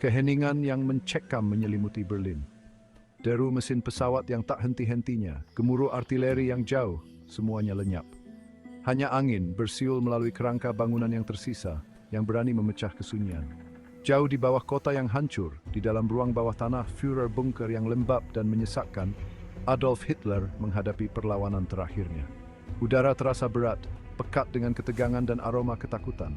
Keheningan yang mencekam menyelimuti Berlin. Deru mesin pesawat yang tak henti-hentinya, gemuruh artileri yang jauh, semuanya lenyap. Hanya angin bersiul melalui kerangka bangunan yang tersisa, yang berani memecah kesunyian. Jauh di bawah kota yang hancur, di dalam ruang bawah tanah Führer bunker yang lembab dan menyesakkan, Adolf Hitler menghadapi perlawanan terakhirnya. Udara terasa berat, pekat dengan ketegangan dan aroma ketakutan.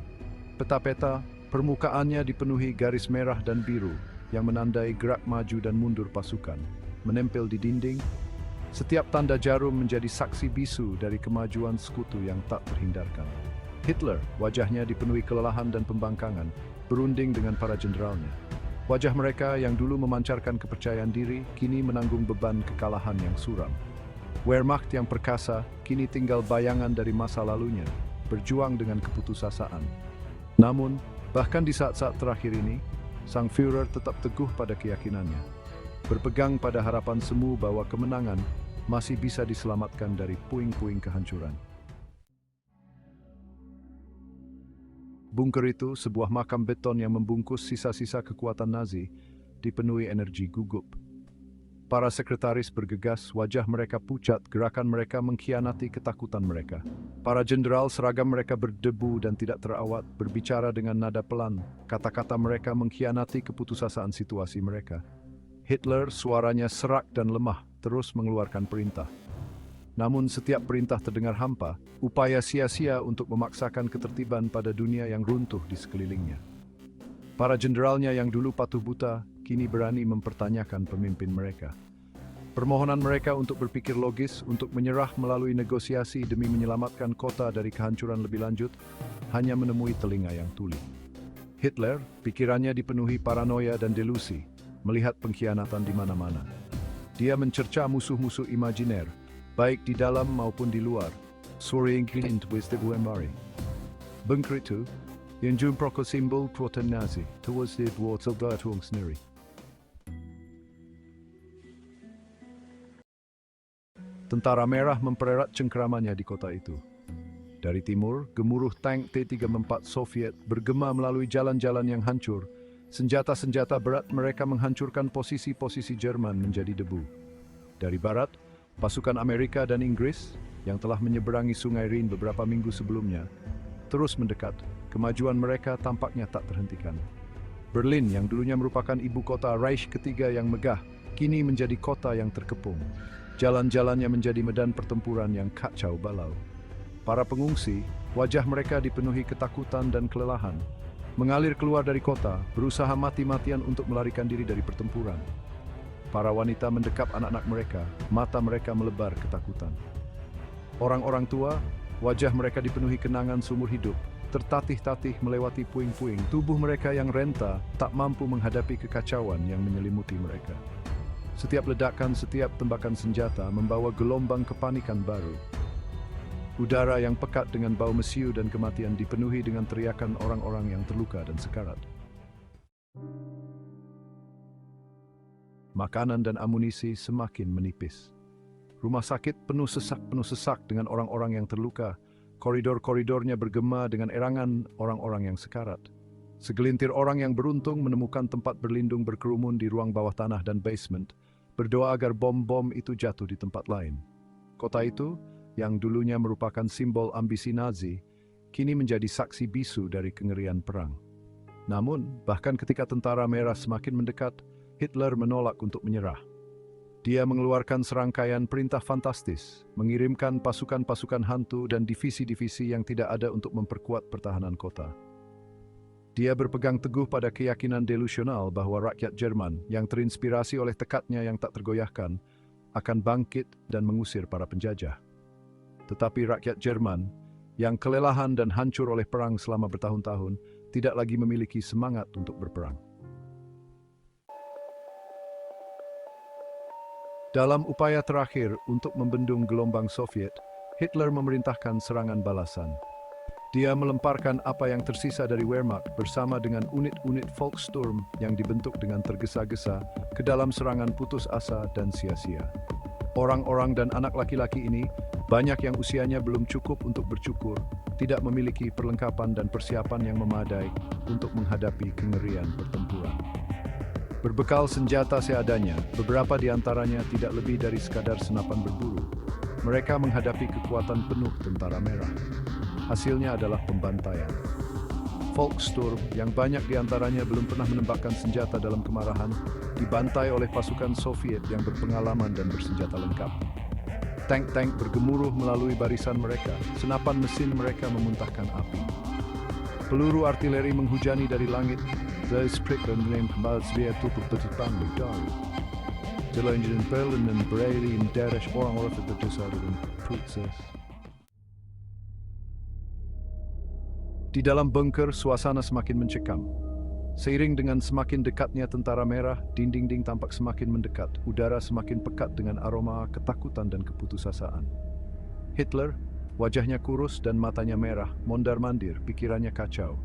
Peta-peta, permukaannya dipenuhi garis merah dan biru yang menandai gerak maju dan mundur pasukan. Menempel di dinding, setiap tanda jarum menjadi saksi bisu dari kemajuan sekutu yang tak terhindarkan. Hitler, wajahnya dipenuhi kelelahan dan pembangkangan, berunding dengan para jenderalnya. Wajah mereka yang dulu memancarkan kepercayaan diri, kini menanggung beban kekalahan yang suram. Wehrmacht yang perkasa, kini tinggal bayangan dari masa lalunya, berjuang dengan keputusasaan. Namun, bahkan di saat-saat terakhir ini, Sang Führer tetap teguh pada keyakinannya, berpegang pada harapan semu bahwa kemenangan masih bisa diselamatkan dari puing-puing kehancuran. Bunker itu, sebuah makam beton yang membungkus sisa-sisa kekuatan Nazi, dipenuhi energi gugup. Para sekretaris bergegas, wajah mereka pucat, gerakan mereka mengkhianati ketakutan mereka. Para jenderal, seragam mereka berdebu dan tidak terawat, berbicara dengan nada pelan. Kata-kata mereka mengkhianati keputusasaan situasi mereka. Hitler, suaranya serak dan lemah, terus mengeluarkan perintah. Namun setiap perintah terdengar hampa, upaya sia-sia untuk memaksakan ketertiban pada dunia yang runtuh di sekelilingnya. Para jenderalnya yang dulu patuh buta, kini berani mempertanyakan pemimpin mereka. Permohonan mereka untuk berpikir logis, untuk menyerah melalui negosiasi demi menyelamatkan kota dari kehancuran lebih lanjut, hanya menemui telinga yang tuli. Hitler, pikirannya dipenuhi paranoia dan delusi, melihat pengkhianatan di mana-mana. Dia mencerca musuh-musuh imajiner, baik di dalam maupun di luar, Soringkind Wisdewemari. Bunker itu, yang jumproko simbol Proton Nazi, towards the Worteldatungsneri. Tentara Merah mempererat cengkeramannya di kota itu. Dari timur, gemuruh tank T-34 Soviet bergema melalui jalan-jalan yang hancur. Senjata-senjata berat mereka menghancurkan posisi-posisi Jerman menjadi debu. Dari barat, pasukan Amerika dan Inggris, yang telah menyeberangi Sungai Rin beberapa minggu sebelumnya, terus mendekat. Kemajuan mereka tampaknya tak terhentikan. Berlin, yang dulunya merupakan ibu kota Reich ketiga yang megah, kini menjadi kota yang terkepung. Jalan-jalannya menjadi medan pertempuran yang kacau balau. Para pengungsi, wajah mereka dipenuhi ketakutan dan kelelahan, mengalir keluar dari kota, berusaha mati-matian untuk melarikan diri dari pertempuran. Para wanita mendekap anak-anak mereka, mata mereka melebar ketakutan. Orang-orang tua, wajah mereka dipenuhi kenangan seumur hidup, tertatih-tatih melewati puing-puing, tubuh mereka yang renta tak mampu menghadapi kekacauan yang menyelimuti mereka. Setiap ledakan, setiap tembakan senjata membawa gelombang kepanikan baru. Udara yang pekat dengan bau mesiu dan kematian dipenuhi dengan teriakan orang-orang yang terluka dan sekarat. Makanan dan amunisi semakin menipis. Rumah sakit penuh sesak dengan orang-orang yang terluka. Koridor-koridornya bergema dengan erangan orang-orang yang sekarat. Segelintir orang yang beruntung menemukan tempat berlindung berkerumun di ruang bawah tanah dan basement, berdoa agar bom-bom itu jatuh di tempat lain. Kota itu, yang dulunya merupakan simbol ambisi Nazi, kini menjadi saksi bisu dari kengerian perang. Namun, bahkan ketika tentara merah semakin mendekat, Hitler menolak untuk menyerah. Dia mengeluarkan serangkaian perintah fantastis, mengirimkan pasukan-pasukan hantu dan divisi-divisi yang tidak ada untuk memperkuat pertahanan kota. Dia berpegang teguh pada keyakinan delusional bahwa rakyat Jerman yang terinspirasi oleh tekadnya yang tak tergoyahkan akan bangkit dan mengusir para penjajah. Tetapi rakyat Jerman yang kelelahan dan hancur oleh perang selama bertahun-tahun tidak lagi memiliki semangat untuk berperang. Dalam upaya terakhir untuk membendung gelombang Soviet, Hitler memerintahkan serangan balasan. Dia melemparkan apa yang tersisa dari Wehrmacht bersama dengan unit-unit Volkssturm yang dibentuk dengan tergesa-gesa ke dalam serangan putus asa dan sia-sia. Orang-orang dan anak laki-laki ini, banyak yang usianya belum cukup untuk bercukur, tidak memiliki perlengkapan dan persiapan yang memadai untuk menghadapi kengerian pertempuran. Berbekal senjata seadanya, beberapa di antaranya tidak lebih dari sekadar senapan berburu. Mereka menghadapi kekuatan penuh Tentara Merah. Hasilnya adalah pembantaian. Volkssturm, yang banyak di antaranya belum pernah menembakkan senjata dalam kemarahan, dibantai oleh pasukan Soviet yang berpengalaman dan bersenjata lengkap. Tank-tank bergemuruh melalui barisan mereka, senapan mesin mereka memuntahkan api. Peluru artileri menghujani dari langit, Di dalam bunker, suasana semakin mencekam. Seiring dengan semakin dekatnya Tentara Merah, dinding-dinding tampak semakin mendekat, udara semakin pekat dengan aroma ketakutan dan keputusasaan. Hitler, wajahnya kurus dan matanya merah, mondar-mandir, pikirannya kacau.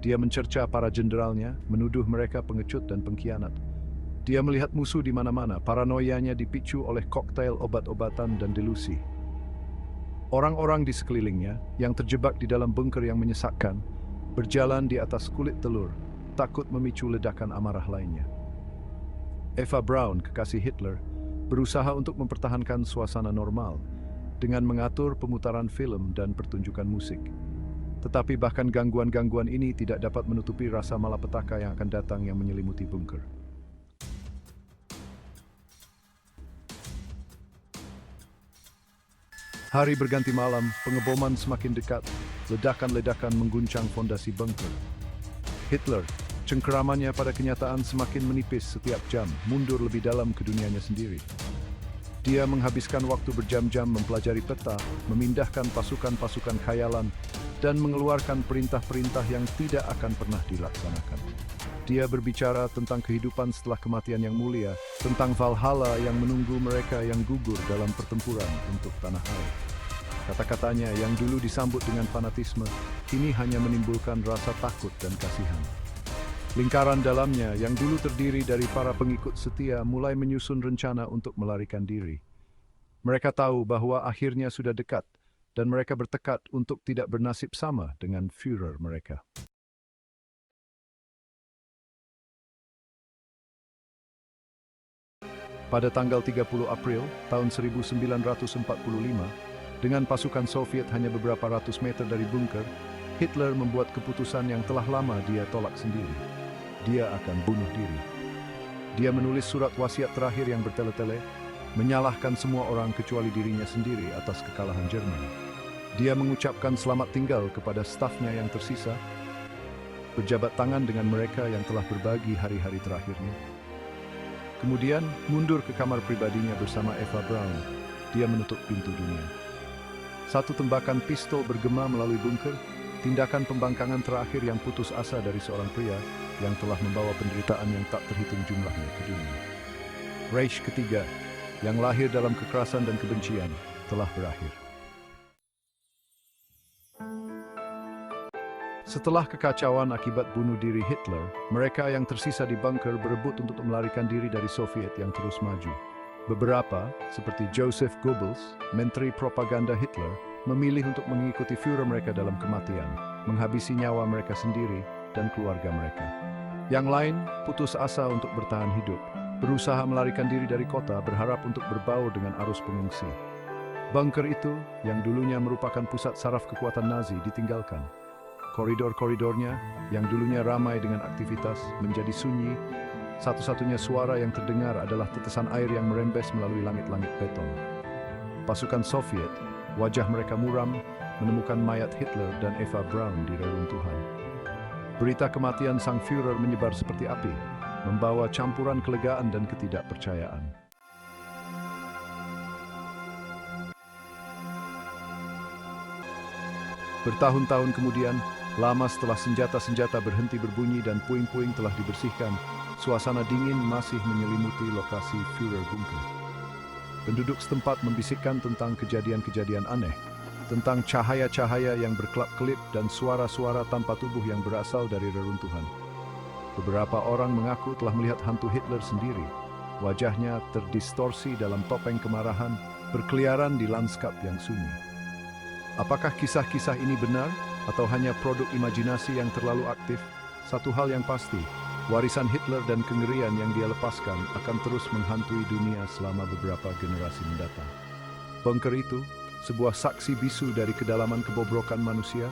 Dia mencerca para jenderalnya, menuduh mereka pengecut dan pengkhianat. Dia melihat musuh di mana-mana, paranoianya dipicu oleh koktail obat-obatan dan delusi. Orang-orang di sekelilingnya, yang terjebak di dalam bunker yang menyesakkan, berjalan di atas kulit telur, takut memicu ledakan amarah lainnya. Eva Braun, kekasih Hitler, berusaha untuk mempertahankan suasana normal dengan mengatur pemutaran film dan pertunjukan musik. Tetapi bahkan gangguan-gangguan ini tidak dapat menutupi rasa malapetaka yang akan datang yang menyelimuti bunker. Hari berganti malam, pengeboman semakin dekat, ledakan-ledakan mengguncang fondasi bunker. Hitler, cengkeramannya pada kenyataan semakin menipis setiap jam, mundur lebih dalam ke dunianya sendiri. Dia menghabiskan waktu berjam-jam mempelajari peta, memindahkan pasukan-pasukan khayalan, dan mengeluarkan perintah-perintah yang tidak akan pernah dilaksanakan. Dia berbicara tentang kehidupan setelah kematian yang mulia, tentang Valhalla yang menunggu mereka yang gugur dalam pertempuran untuk tanah air. Kata-katanya yang dulu disambut dengan fanatisme, kini hanya menimbulkan rasa takut dan kasihan. Lingkaran dalamnya yang dulu terdiri dari para pengikut setia mulai menyusun rencana untuk melarikan diri. Mereka tahu bahwa akhirnya sudah dekat, dan mereka bertekad untuk tidak bernasib sama dengan Führer mereka. Pada tanggal 30 April tahun 1945, dengan pasukan Soviet hanya beberapa ratus meter dari bunker, Hitler membuat keputusan yang telah lama dia tolak sendiri. Dia akan bunuh diri. Dia menulis surat wasiat terakhir yang bertele-tele, menyalahkan semua orang kecuali dirinya sendiri atas kekalahan Jerman. Dia mengucapkan selamat tinggal kepada stafnya yang tersisa, berjabat tangan dengan mereka yang telah berbagi hari-hari terakhirnya. Kemudian mundur ke kamar pribadinya bersama Eva Braun. Dia menutup pintu dunia. Satu tembakan pistol bergema melalui bunker, tindakan pembangkangan terakhir yang putus asa dari seorang pria yang telah membawa penderitaan yang tak terhitung jumlahnya ke dunia. Reich ketiga, yang lahir dalam kekerasan dan kebencian, telah berakhir. Setelah kekacauan akibat bunuh diri Hitler, mereka yang tersisa di bunker berebut untuk melarikan diri dari Soviet yang terus maju. Beberapa, seperti Joseph Goebbels, menteri propaganda Hitler, memilih untuk mengikuti Führer mereka dalam kematian, menghabisi nyawa mereka sendiri dan keluarga mereka. Yang lain, putus asa untuk bertahan hidup, berusaha melarikan diri dari kota berharap untuk berbaur dengan arus pengungsi. Bunker itu, yang dulunya merupakan pusat saraf kekuatan Nazi, ditinggalkan. Koridor-koridornya, yang dulunya ramai dengan aktivitas, menjadi sunyi. Satu-satunya suara yang terdengar adalah tetesan air yang merembes melalui langit-langit beton. Pasukan Soviet, wajah mereka muram, menemukan mayat Hitler dan Eva Braun di reruntuhan. Berita kematian sang Führer menyebar seperti api, membawa campuran kelegaan dan ketidakpercayaan. Bertahun-tahun kemudian, lama setelah senjata-senjata berhenti berbunyi dan puing-puing telah dibersihkan, suasana dingin masih menyelimuti lokasi Führer Bunker. Penduduk setempat membisikkan tentang kejadian-kejadian aneh, tentang cahaya-cahaya yang berkelap-kelip dan suara-suara tanpa tubuh yang berasal dari reruntuhan. Beberapa orang mengaku telah melihat hantu Hitler sendiri. Wajahnya terdistorsi dalam topeng kemarahan, berkeliaran di lanskap yang sunyi. Apakah kisah-kisah ini benar? Atau hanya produk imajinasi yang terlalu aktif? Satu hal yang pasti, Warisan Hitler dan kengerian yang dia lepaskan akan terus menghantui dunia selama beberapa generasi mendatang. Bunker itu, sebuah saksi bisu dari kedalaman kebobrokan manusia,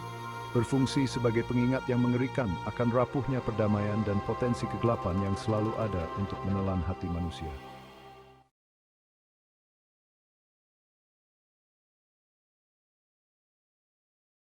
berfungsi sebagai pengingat yang mengerikan akan rapuhnya perdamaian dan potensi kegelapan yang selalu ada untuk menelan hati manusia.